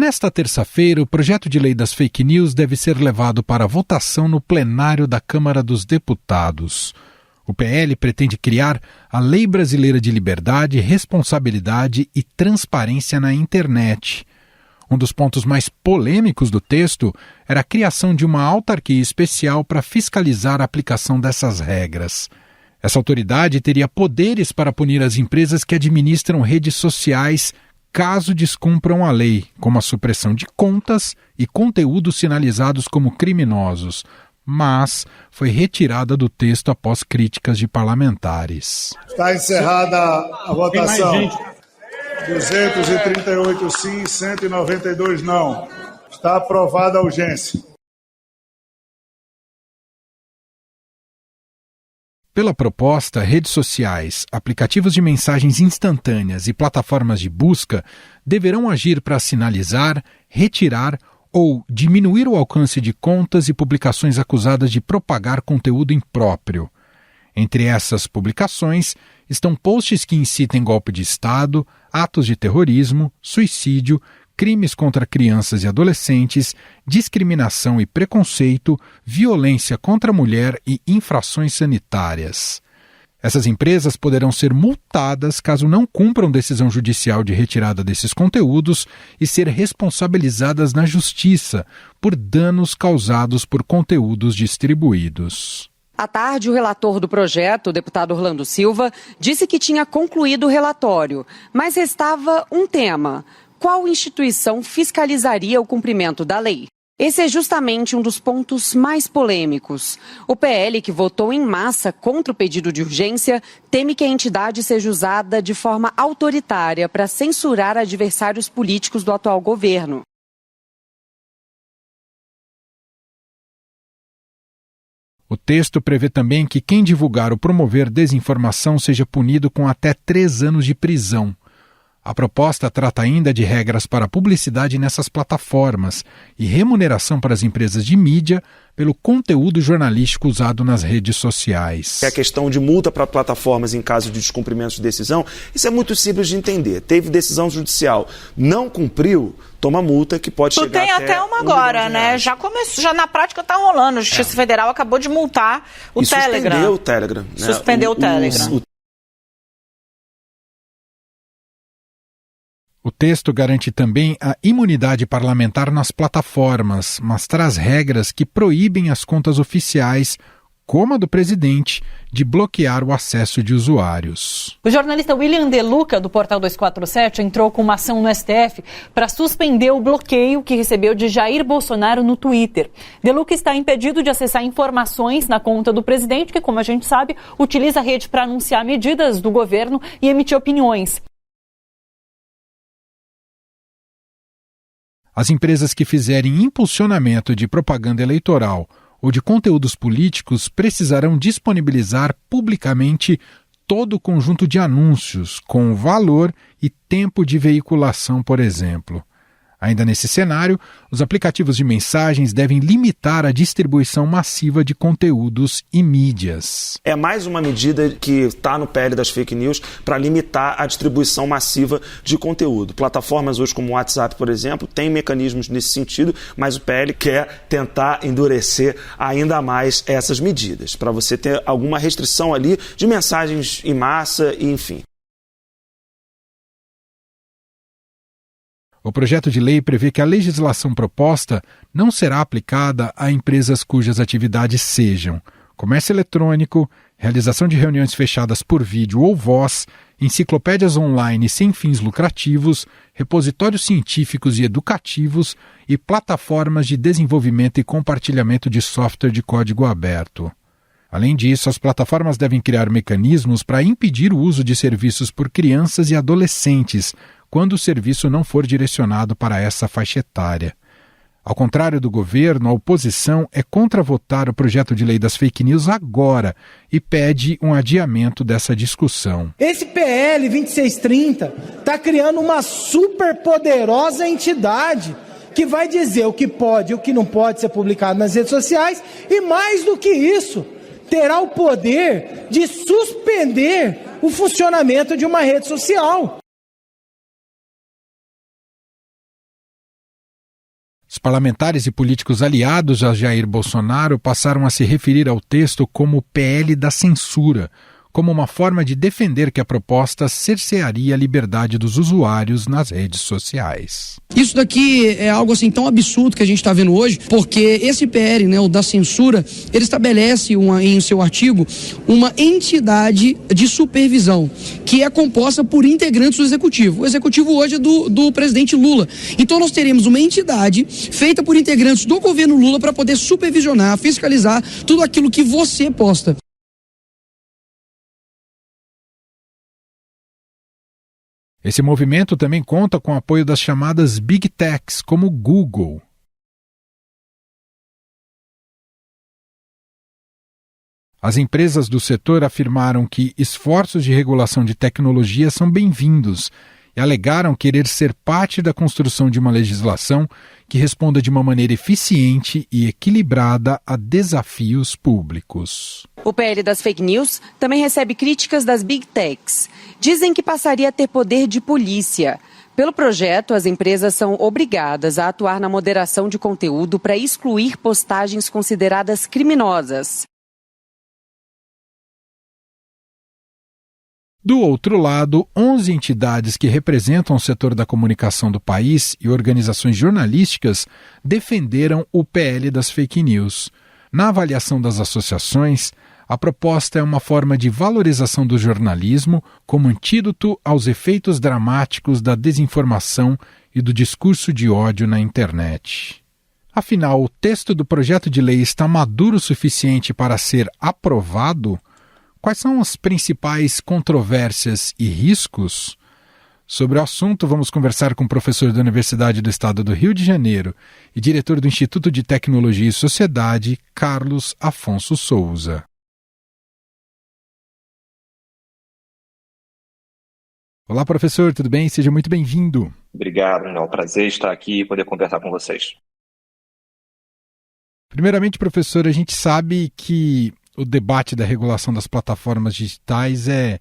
Nesta terça-feira, o projeto de lei das fake news deve ser levado para votação no plenário da Câmara dos Deputados. O PL pretende criar a Lei Brasileira de Liberdade, Responsabilidade e Transparência na Internet. Um dos pontos mais polêmicos do texto era a criação de uma autarquia especial para fiscalizar a aplicação dessas regras. Essa autoridade teria poderes para punir as empresas que administram redes sociais caso descumpram a lei, como a supressão de contas e conteúdos sinalizados como criminosos, mas foi retirada do texto após críticas de parlamentares. Está encerrada a votação. 238 sim, 192 não. Está aprovada a urgência. Pela proposta, redes sociais, aplicativos de mensagens instantâneas e plataformas de busca deverão agir para sinalizar, retirar ou diminuir o alcance de contas e publicações acusadas de propagar conteúdo impróprio. Entre essas publicações estão posts que incitem golpe de Estado, atos de terrorismo, suicídio, crimes contra crianças e adolescentes, discriminação e preconceito, violência contra a mulher e infrações sanitárias. Essas empresas poderão ser multadas caso não cumpram decisão judicial de retirada desses conteúdos e ser responsabilizadas na justiça por danos causados por conteúdos distribuídos. À tarde, o relator do projeto, o deputado Orlando Silva, disse que tinha concluído o relatório, mas restava um tema: qual instituição fiscalizaria o cumprimento da lei? Esse é justamente um dos pontos mais polêmicos. O PL, que votou em massa contra o pedido de urgência, teme que a entidade seja usada de forma autoritária para censurar adversários políticos do atual governo. O texto prevê também que quem divulgar ou promover desinformação seja punido com até 3 anos de prisão. A proposta trata ainda de regras para publicidade nessas plataformas e remuneração para as empresas de mídia pelo conteúdo jornalístico usado nas redes sociais. A questão de multa para plataformas em caso de descumprimento de decisão, isso é muito simples de entender. Teve decisão judicial, não cumpriu, toma multa que pode chegar tem até uma agora, né? Já começou, já na prática está rolando. A Justiça Federal acabou de multar o Telegram. Suspendeu o Telegram. Né? Suspendeu o Telegram. O texto garante também a imunidade parlamentar nas plataformas, mas traz regras que proíbem as contas oficiais, como a do presidente, de bloquear o acesso de usuários. O jornalista William De Luca, do Portal 247, entrou com uma ação no STF para suspender o bloqueio que recebeu de Jair Bolsonaro no Twitter. De Luca está impedido de acessar informações na conta do presidente, que, como a gente sabe, utiliza a rede para anunciar medidas do governo e emitir opiniões. As empresas que fizerem impulsionamento de propaganda eleitoral ou de conteúdos políticos precisarão disponibilizar publicamente todo o conjunto de anúncios, com valor e tempo de veiculação, por exemplo. Ainda nesse cenário, os aplicativos de mensagens devem limitar a distribuição massiva de conteúdos e mídias. É mais uma medida que está no PL das fake news para limitar a distribuição massiva de conteúdo. Plataformas hoje como o WhatsApp, por exemplo, têm mecanismos nesse sentido, mas o PL quer tentar endurecer ainda mais essas medidas, para você ter alguma restrição ali de mensagens em massa e enfim. O projeto de lei prevê que a legislação proposta não será aplicada a empresas cujas atividades sejam comércio eletrônico, realização de reuniões fechadas por vídeo ou voz, enciclopédias online sem fins lucrativos, repositórios científicos e educativos e plataformas de desenvolvimento e compartilhamento de software de código aberto. Além disso, as plataformas devem criar mecanismos para impedir o uso de serviços por crianças e adolescentes, quando o serviço não for direcionado para essa faixa etária. Ao contrário do governo, a oposição é contra votar o projeto de lei das fake news agora e pede um adiamento dessa discussão. Esse PL 2630 está criando uma superpoderosa entidade que vai dizer o que pode e o que não pode ser publicado nas redes sociais e, mais do que isso, terá o poder de suspender o funcionamento de uma rede social. parlamentares e políticos aliados a Jair Bolsonaro passaram a se referir ao texto como PL da censura, como uma forma de defender que a proposta cercearia a liberdade dos usuários nas redes sociais. Isso daqui é algo assim tão absurdo que a gente está vendo hoje, porque esse PL, né, o da censura, ele estabelece em seu artigo uma entidade de supervisão, que é composta por integrantes do Executivo. O Executivo hoje é do presidente Lula. Então nós teremos uma entidade feita por integrantes do governo Lula para poder supervisionar, fiscalizar tudo aquilo que você posta. Esse movimento também conta com o apoio das chamadas Big Techs, como Google. As empresas do setor afirmaram que esforços de regulação de tecnologia são bem-vindos e alegaram querer ser parte da construção de uma legislação que responda de uma maneira eficiente e equilibrada a desafios públicos. O PL das fake news também recebe críticas das Big Techs. Dizem que passaria a ter poder de polícia. Pelo projeto, as empresas são obrigadas a atuar na moderação de conteúdo para excluir postagens consideradas criminosas. Do outro lado, 11 entidades que representam o setor da comunicação do país e organizações jornalísticas defenderam o PL das fake news. Na avaliação das associações, a proposta é uma forma de valorização do jornalismo como antídoto aos efeitos dramáticos da desinformação e do discurso de ódio na internet. Afinal, o texto do projeto de lei está maduro o suficiente para ser aprovado? Quais são as principais controvérsias e riscos? Sobre o assunto, vamos conversar com o professor da Universidade do Estado do Rio de Janeiro e diretor do Instituto de Tecnologia e Sociedade, Carlos Afonso Souza. Olá, professor, tudo bem? Seja muito bem-vindo. Obrigado, é um prazer estar aqui e poder conversar com vocês. Primeiramente, professor, a gente sabe que o debate da regulação das plataformas digitais é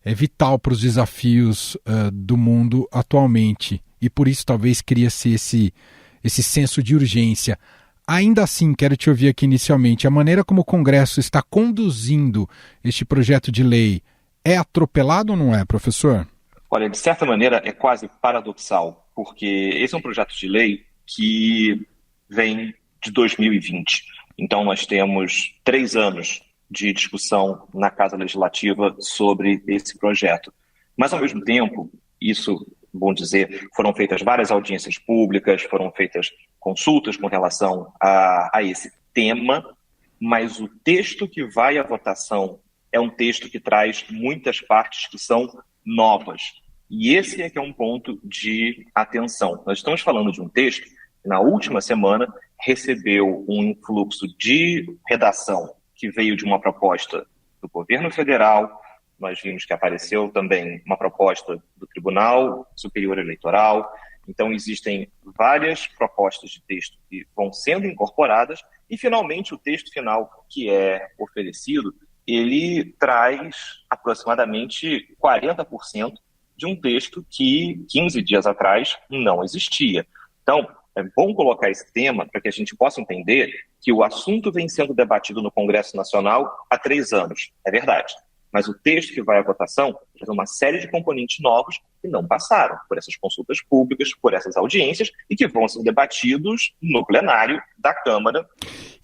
vital para os desafios do mundo atualmente e por isso talvez cria-se esse senso de urgência. Ainda assim, quero te ouvir aqui inicialmente, a maneira como o Congresso está conduzindo este projeto de lei é atropelado ou não é, professor? Olha, de certa maneira é quase paradoxal, porque esse é um projeto de lei que vem de 2020. Então, nós temos 3 anos de discussão na Casa Legislativa sobre esse projeto. Mas, ao mesmo tempo, isso, bom dizer, foram feitas várias audiências públicas, foram feitas consultas com relação a esse tema, mas o texto que vai à votação é um texto que traz muitas partes que são novas. E esse é que é um ponto de atenção. Nós estamos falando de um texto que, na última semana, recebeu um influxo de redação que veio de uma proposta do governo federal. Nós vimos que apareceu também uma proposta do Tribunal Superior Eleitoral. Então, existem várias propostas de texto que vão sendo incorporadas e, finalmente, o texto final que é oferecido, ele traz aproximadamente 40% de um texto que 15 dias atrás não existia. Então, é bom colocar esse tema para que a gente possa entender que o assunto vem sendo debatido no Congresso Nacional há 3 anos. É verdade. Mas o texto que vai à votação traz uma série de componentes novos que não passaram por essas consultas públicas, por essas audiências e que vão ser debatidos no plenário da Câmara.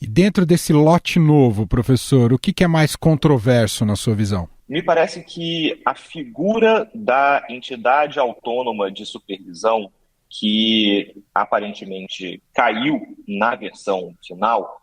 E dentro desse lote novo, professor, o que é mais controverso na sua visão? Me parece que a figura da entidade autônoma de supervisão que aparentemente caiu na versão final,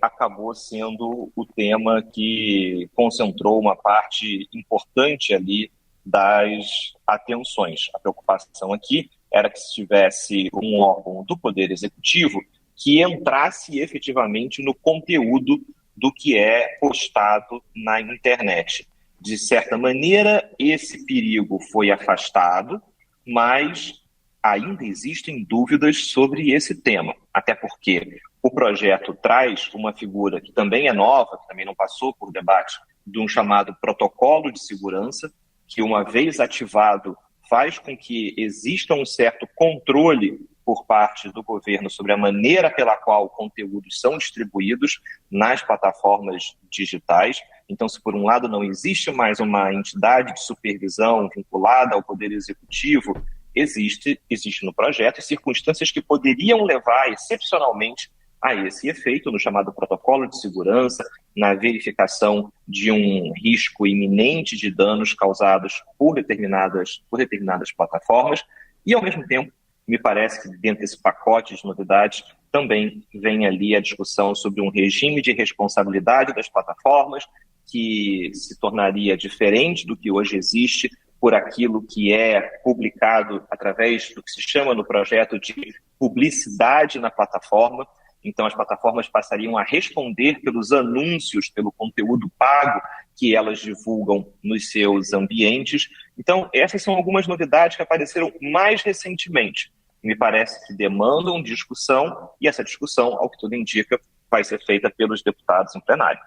acabou sendo o tema que concentrou uma parte importante ali das atenções. A preocupação aqui era que se tivesse um órgão do Poder Executivo que entrasse efetivamente no conteúdo do que é postado na internet. De certa maneira, esse perigo foi afastado, mas ainda existem dúvidas sobre esse tema, até porque o projeto traz uma figura que também é nova, que também não passou por debate, de um chamado protocolo de segurança, que uma vez ativado faz com que exista um certo controle por parte do governo sobre a maneira pela qual conteúdos são distribuídos nas plataformas digitais. Então, se por um lado não existe mais uma entidade de supervisão vinculada ao Poder Executivo, existe no projeto circunstâncias que poderiam levar excepcionalmente a esse efeito, no chamado protocolo de segurança, na verificação de um risco iminente de danos causados por determinadas plataformas, e, ao mesmo tempo, me parece que dentro desse pacote de novidades também vem ali a discussão sobre um regime de responsabilidade das plataformas, que se tornaria diferente do que hoje existe por aquilo que é publicado através do que se chama no projeto de publicidade na plataforma. Então, as plataformas passariam a responder pelos anúncios, pelo conteúdo pago que elas divulgam nos seus ambientes. Então, essas são algumas novidades que apareceram mais recentemente. Me parece que demandam discussão, e essa discussão, ao que tudo indica, vai ser feita pelos deputados em plenário.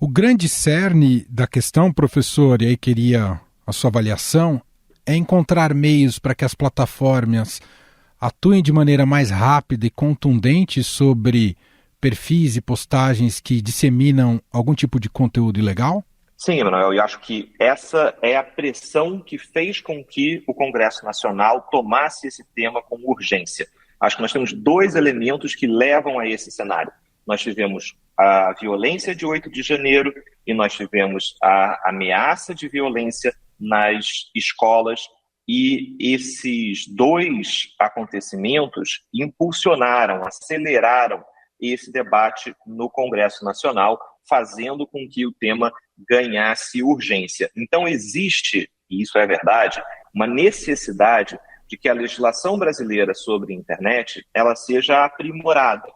O grande cerne da questão, professor, e aí queria a sua avaliação, é encontrar meios para que as plataformas atuem de maneira mais rápida e contundente sobre perfis e postagens que disseminam algum tipo de conteúdo ilegal? Sim, Emanuel, eu acho que essa é a pressão que fez com que o Congresso Nacional tomasse esse tema com urgência. Acho que nós temos dois elementos que levam a esse cenário. Nós tivemos a violência de 8 de janeiro e nós tivemos a ameaça de violência nas escolas, e esses dois acontecimentos impulsionaram, aceleraram esse debate no Congresso Nacional, fazendo com que o tema ganhasse urgência. Então existe, e isso é verdade, uma necessidade de que a legislação brasileira sobre a internet ela seja aprimorada.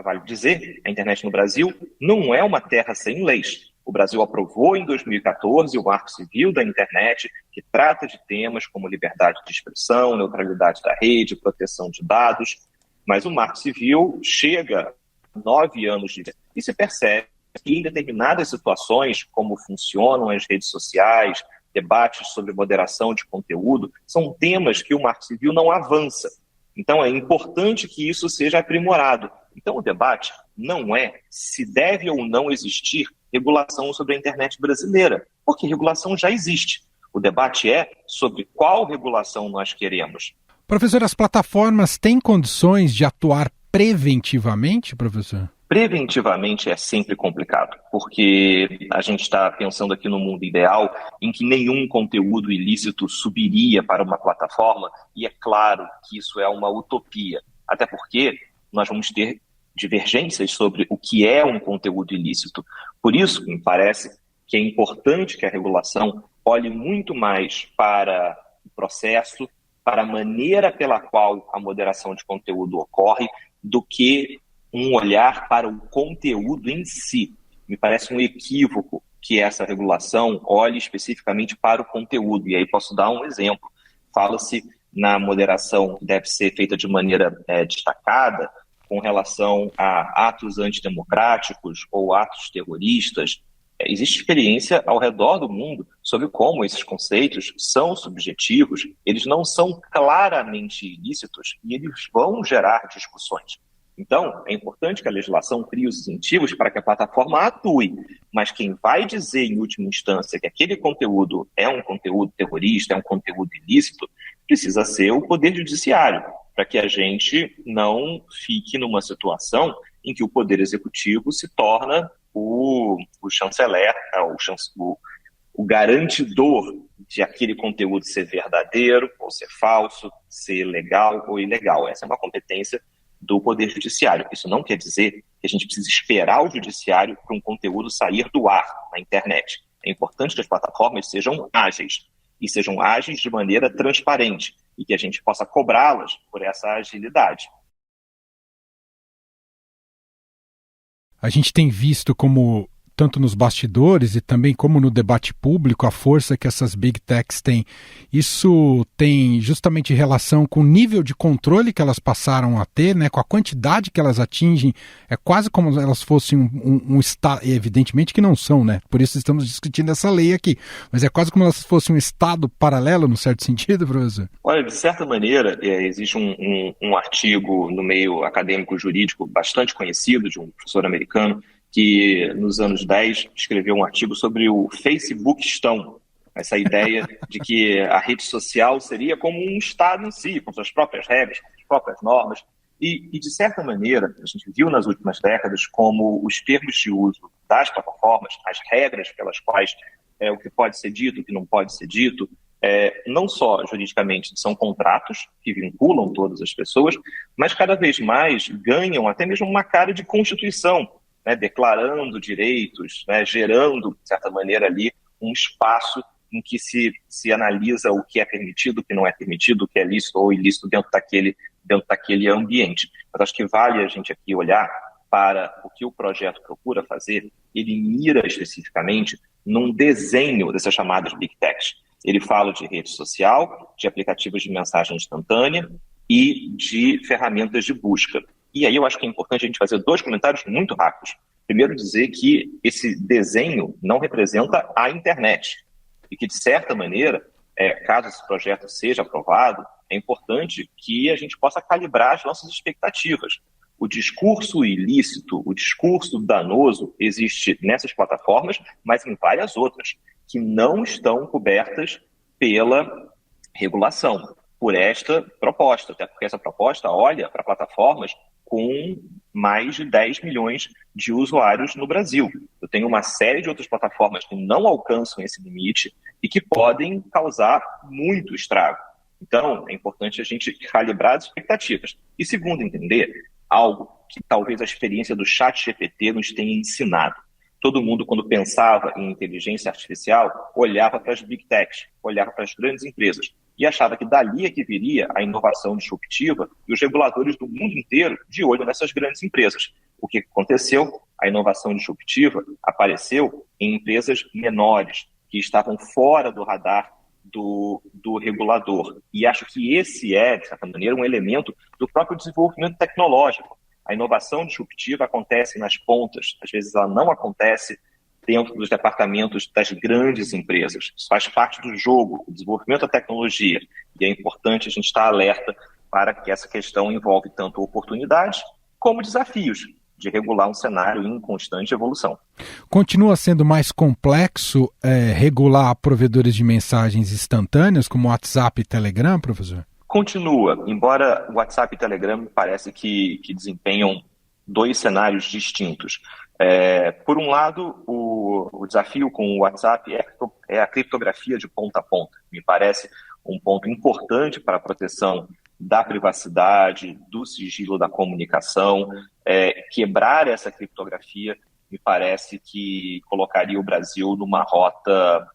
Vale dizer, a internet no Brasil não é uma terra sem leis. O Brasil aprovou em 2014 o Marco Civil da Internet, que trata de temas como liberdade de expressão, neutralidade da rede, proteção de dados, mas o Marco Civil chega a 9 anos de vida e se percebe que em determinadas situações, como funcionam as redes sociais, debates sobre moderação de conteúdo, são temas que o Marco Civil não avança. Então é importante que isso seja aprimorado. Então o debate não é se deve ou não existir regulação sobre a internet brasileira, porque regulação já existe. O debate é sobre qual regulação nós queremos. Professor, as plataformas têm condições de atuar preventivamente, professor? Preventivamente é sempre complicado, porque a gente está pensando aqui no mundo ideal em que nenhum conteúdo ilícito subiria para uma plataforma, e é claro que isso é uma utopia, até porque nós vamos ter divergências sobre o que é um conteúdo ilícito. Por isso, me parece que é importante que a regulação olhe muito mais para o processo, para a maneira pela qual a moderação de conteúdo ocorre, do que um olhar para o conteúdo em si. Me parece um equívoco que essa regulação olhe especificamente para o conteúdo. E aí posso dar um exemplo. Fala-se na moderação que deve ser feita de maneira destacada, com relação a atos antidemocráticos ou atos terroristas. Existe experiência ao redor do mundo sobre como esses conceitos são subjetivos, eles não são claramente ilícitos e eles vão gerar discussões. Então, é importante que a legislação crie os incentivos para que a plataforma atue, mas quem vai dizer, em última instância, que aquele conteúdo é um conteúdo terrorista, é um conteúdo ilícito, precisa ser o Poder Judiciário, para que a gente não fique numa situação em que o Poder Executivo se torna o chanceler, o garantidor de aquele conteúdo ser verdadeiro ou ser falso, ser legal ou ilegal. Essa é uma competência do Poder Judiciário. Isso não quer dizer que a gente precisa esperar o Judiciário para um conteúdo sair do ar na internet. É importante que as plataformas sejam ágeis, e sejam ágeis de maneira transparente, e que a gente possa cobrá-las por essa agilidade. A gente tem visto como tanto nos bastidores e também como no debate público, a força que essas big techs têm. Isso tem justamente relação com o nível de controle que elas passaram a ter, né, com a quantidade que elas atingem. É quase como elas fossem um Estado, evidentemente que não são, né? Por isso estamos discutindo essa lei aqui. Mas é quase como elas fossem um Estado paralelo, no certo sentido, professor? Olha, de certa maneira, existe um artigo no meio acadêmico jurídico bastante conhecido de um professor americano que nos anos 10 escreveu um artigo sobre o Facebookistão, essa ideia de que a rede social seria como um Estado em si, com suas próprias regras, com suas próprias normas, e de certa maneira, a gente viu nas últimas décadas como os termos de uso das plataformas, as regras pelas quais o que pode ser dito, o que não pode ser dito, não só juridicamente são contratos que vinculam todas as pessoas, mas cada vez mais ganham até mesmo uma cara de constituição, né, declarando direitos, né, gerando, de certa maneira, ali um espaço em que se analisa o que é permitido, o que não é permitido, o que é lícito ou ilícito dentro daquele ambiente. Mas acho que vale a gente aqui olhar para o que o projeto procura fazer. Ele mira especificamente num desenho dessas chamadas Big Techs. Ele fala de rede social, de aplicativos de mensagem instantânea e de ferramentas de busca. E aí eu acho que é importante a gente fazer 2 comentários muito rápidos. Primeiro, dizer que esse desenho não representa a internet e que, de certa maneira, caso esse projeto seja aprovado, é importante que a gente possa calibrar as nossas expectativas. O discurso ilícito, o discurso danoso existe nessas plataformas, mas em várias outras, que não estão cobertas pela regulação, por esta proposta, até porque essa proposta olha para plataformas com mais de 10 milhões de usuários no Brasil. Eu tenho uma série de outras plataformas que não alcançam esse limite e que podem causar muito estrago. Então, é importante a gente calibrar as expectativas. E segundo, entender algo que talvez a experiência do ChatGPT nos tenha ensinado. Todo mundo, quando pensava em inteligência artificial, olhava para as big techs, olhava para as grandes empresas e achava que dali é que viria a inovação disruptiva e os reguladores do mundo inteiro de olho nessas grandes empresas. O que aconteceu? A inovação disruptiva apareceu em empresas menores, que estavam fora do radar do regulador. E acho que esse é, de certa maneira, um elemento do próprio desenvolvimento tecnológico. A inovação disruptiva acontece nas pontas, às vezes ela não acontece dentro dos departamentos das grandes empresas. Isso faz parte do jogo, o desenvolvimento da tecnologia. E é importante a gente estar alerta para que essa questão envolve tanto oportunidades como desafios de regular um cenário em constante evolução. Continua sendo mais complexo regular provedores de mensagens instantâneas como WhatsApp e Telegram, professor? Continua, embora o WhatsApp e Telegram me parece que desempenham 2 cenários distintos. Por um lado, o desafio com o WhatsApp é a criptografia de ponta a ponta. Me parece um ponto importante para a proteção da privacidade, do sigilo da comunicação. Quebrar essa criptografia me parece que colocaria o Brasil numa rota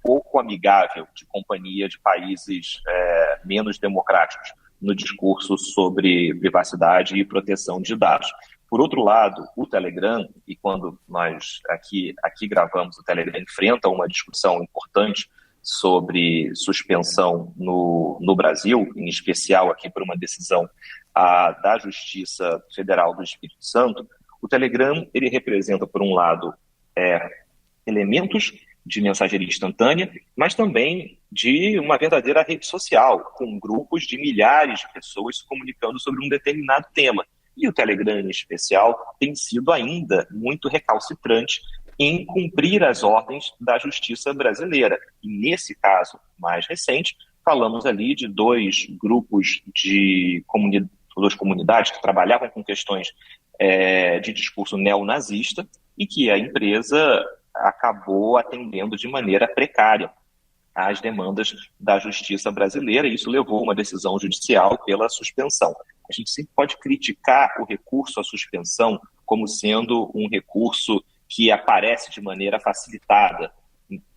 pouco amigável de companhia de países menos democráticos no discurso sobre privacidade e proteção de dados. Por outro lado, o Telegram, e quando nós aqui gravamos, o Telegram enfrenta uma discussão importante sobre suspensão no Brasil, em especial aqui por uma decisão da Justiça Federal do Espírito Santo. O Telegram, ele representa, por um lado, elementos de mensageria instantânea, mas também de uma verdadeira rede social, com grupos de milhares de pessoas se comunicando sobre um determinado tema. E o Telegram, em especial, tem sido ainda muito recalcitrante em cumprir as ordens da justiça brasileira. E nesse caso mais recente, falamos ali de 2 grupos de duas comunidades que trabalhavam com questões de discurso neonazista e que a empresa acabou atendendo de maneira precária às demandas da justiça brasileira, e isso levou a uma decisão judicial pela suspensão. A gente sempre pode criticar o recurso à suspensão como sendo um recurso que aparece de maneira facilitada.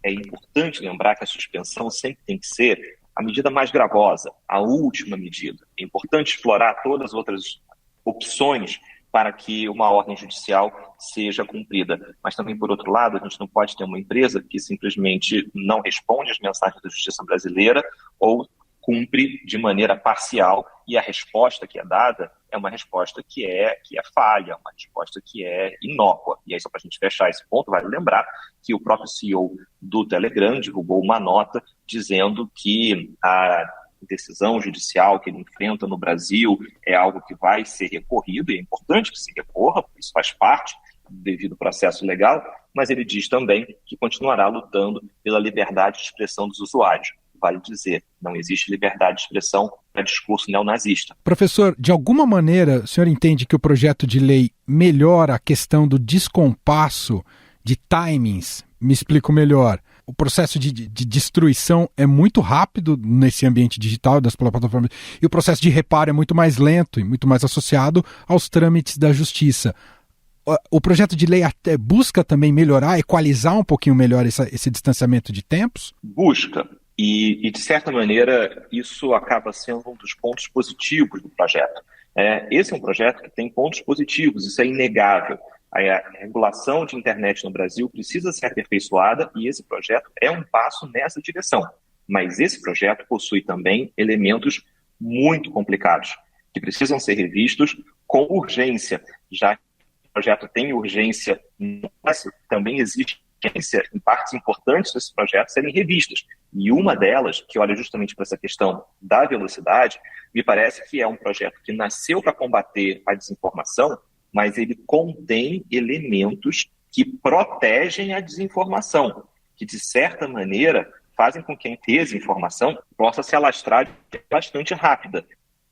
É importante lembrar que a suspensão sempre tem que ser a medida mais gravosa, a última medida. É importante explorar todas as outras opções para que uma ordem judicial seja cumprida. Mas também, por outro lado, a gente não pode ter uma empresa que simplesmente não responde às mensagens da justiça brasileira ou cumpre de maneira parcial, e a resposta que é dada é uma resposta que é falha, uma resposta que é inócua. E aí, só para a gente fechar esse ponto, vale lembrar que o próprio CEO do Telegram divulgou uma nota dizendo que a decisão judicial que ele enfrenta no Brasil é algo que vai ser recorrido, e é importante que se recorra, porque isso faz parte do devido processo legal, mas ele diz também que continuará lutando pela liberdade de expressão dos usuários. Vale dizer, não existe liberdade de expressão para discurso neonazista. Professor, de alguma maneira o senhor entende que o projeto de lei melhora a questão do descompasso de timings? Me explico melhor. O processo de destruição é muito rápido nesse ambiente digital das plataformas, e o processo de reparo é muito mais lento e muito mais associado aos trâmites da justiça. O projeto de lei até busca também melhorar, equalizar um pouquinho melhor esse distanciamento de tempos? Busca. E, de certa maneira, isso acaba sendo um dos pontos positivos do projeto. Esse é um projeto que tem pontos positivos, isso é inegável. A regulação de internet no Brasil precisa ser aperfeiçoada e esse projeto é um passo nessa direção. Mas esse projeto possui também elementos muito complicados, que precisam ser revistos com urgência, já que o projeto tem urgência, mas também existe urgência em partes importantes desse projeto serem revistas. E uma delas, que olha justamente para essa questão da velocidade, me parece que é um projeto que nasceu para combater a desinformação, mas ele contém elementos que protegem a desinformação, que, de certa maneira, fazem com que a desinformação possa se alastrar bastante rápida.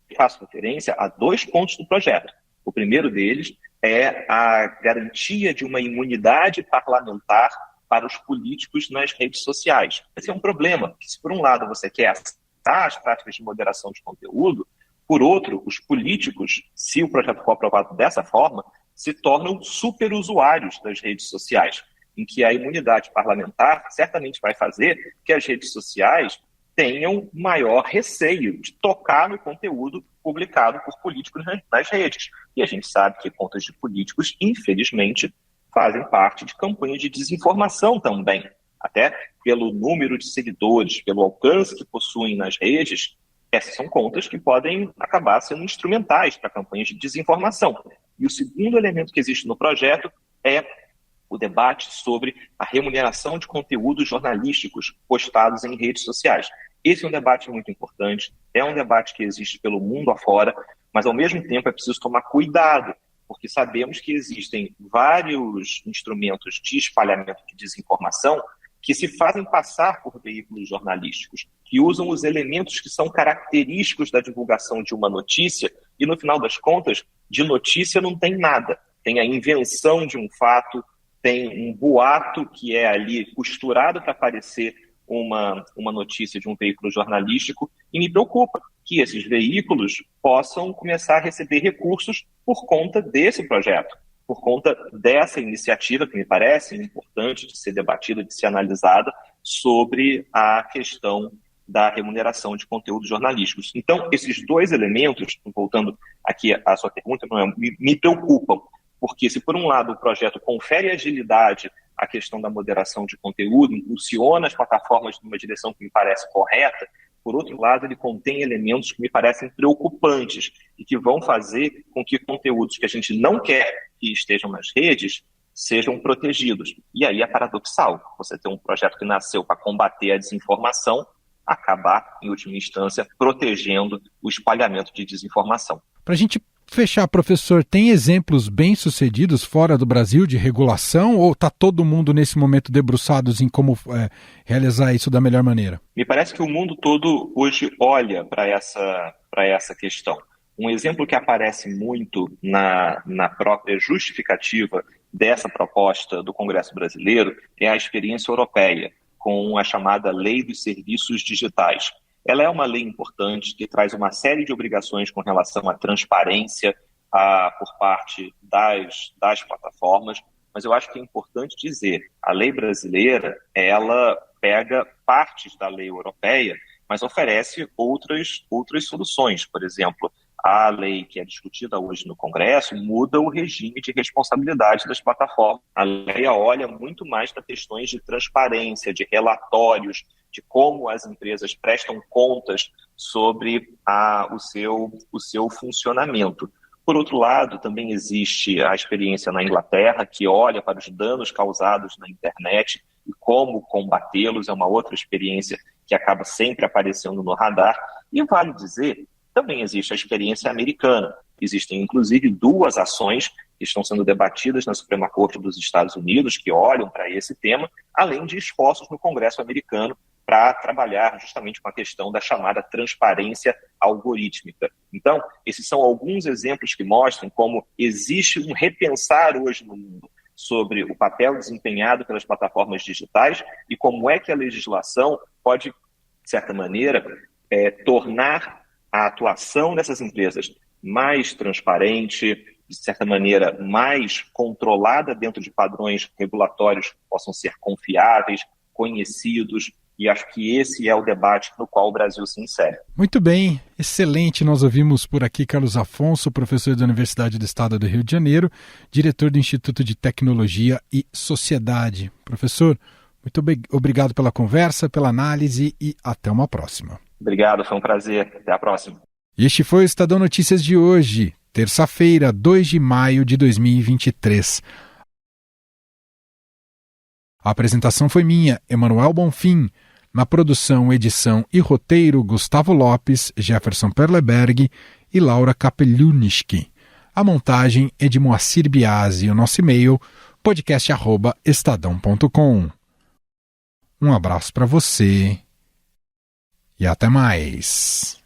Eu faço referência a 2 pontos do projeto. O primeiro deles é a garantia de uma imunidade parlamentar para os políticos nas redes sociais. Esse é um problema, que se por um lado você quer aceitar as práticas de moderação de conteúdo, por outro, os políticos, se o projeto for aprovado dessa forma, se tornam superusuários das redes sociais, em que a imunidade parlamentar certamente vai fazer que as redes sociais tenham maior receio de tocar no conteúdo publicado por políticos nas redes. E a gente sabe que contas de políticos, infelizmente, fazem parte de campanhas de desinformação também. Até pelo número de seguidores, pelo alcance que possuem nas redes, essas são contas que podem acabar sendo instrumentais para campanhas de desinformação. E o segundo elemento que existe no projeto é o debate sobre a remuneração de conteúdos jornalísticos postados em redes sociais. Esse é um debate muito importante, é um debate que existe pelo mundo afora, mas ao mesmo tempo é preciso tomar cuidado, porque sabemos que existem vários instrumentos de espalhamento de desinformação que se fazem passar por veículos jornalísticos, que usam os elementos que são característicos da divulgação de uma notícia e, no final das contas, de notícia não tem nada. Tem a invenção de um fato, tem um boato que é ali costurado para parecer uma notícia de um veículo jornalístico, e me preocupa que esses veículos possam começar a receber recursos por conta desse projeto, por conta dessa iniciativa que me parece importante de ser debatida, de ser analisada, sobre a questão da remuneração de conteúdos jornalísticos. Então, esses 2 elementos, voltando aqui à sua pergunta, me preocupam, porque se por um lado o projeto confere agilidade à questão da moderação de conteúdo, impulsiona as plataformas numa direção que me parece correta, por outro lado, ele contém elementos que me parecem preocupantes e que vão fazer com que conteúdos que a gente não quer que estejam nas redes sejam protegidos. E aí é paradoxal você ter um projeto que nasceu para combater a desinformação, acabar, em última instância, protegendo o espalhamento de desinformação. Para a gente fechar, professor, tem exemplos bem-sucedidos fora do Brasil de regulação, ou está todo mundo nesse momento debruçados em como realizar isso da melhor maneira? Me parece que o mundo todo hoje olha para essa questão. Um exemplo que aparece muito na própria justificativa dessa proposta do Congresso brasileiro é a experiência europeia, com a chamada Lei dos Serviços Digitais. Ela é uma lei importante que traz uma série de obrigações com relação à transparência por parte das plataformas, mas eu acho que é importante dizer, a lei brasileira, ela pega partes da lei europeia, mas oferece outras soluções. Por exemplo, A lei que é discutida hoje no Congresso muda o regime de responsabilidade das plataformas. A lei olha muito mais para questões de transparência, de relatórios, de como as empresas prestam contas sobre o seu funcionamento. Por outro lado, também existe a experiência na Inglaterra, que olha para os danos causados na internet e como combatê-los, é uma outra experiência que acaba sempre aparecendo no radar. E vale dizer, também existe a experiência americana. Existem, inclusive, 2 ações que estão sendo debatidas na Suprema Corte dos Estados Unidos, que olham para esse tema, além de esforços no Congresso americano para trabalhar justamente com a questão da chamada transparência algorítmica. Então, esses são alguns exemplos que mostram como existe um repensar hoje no mundo sobre o papel desempenhado pelas plataformas digitais e como é que a legislação pode, de certa maneira, tornar a atuação dessas empresas mais transparente, de certa maneira mais controlada dentro de padrões regulatórios que possam ser confiáveis, conhecidos, e acho que esse é o debate no qual o Brasil se insere. Muito bem, excelente. Nós ouvimos por aqui Carlos Afonso, professor da Universidade do Estado do Rio de Janeiro, diretor do Instituto de Tecnologia e Sociedade. Professor, muito obrigado pela conversa, pela análise e até uma próxima. Obrigado, foi um prazer. Até a próxima. E este foi o Estadão Notícias de hoje, terça-feira, 2 de maio de 2023. A apresentação foi minha, Emanuel Bonfim. Na produção, edição e roteiro, Gustavo Lopes, Jefferson Perleberg e Laura Kapelunischki. A montagem é de Moacir Biasi. O nosso e-mail, podcast@estadão.com. Um abraço para você e até mais.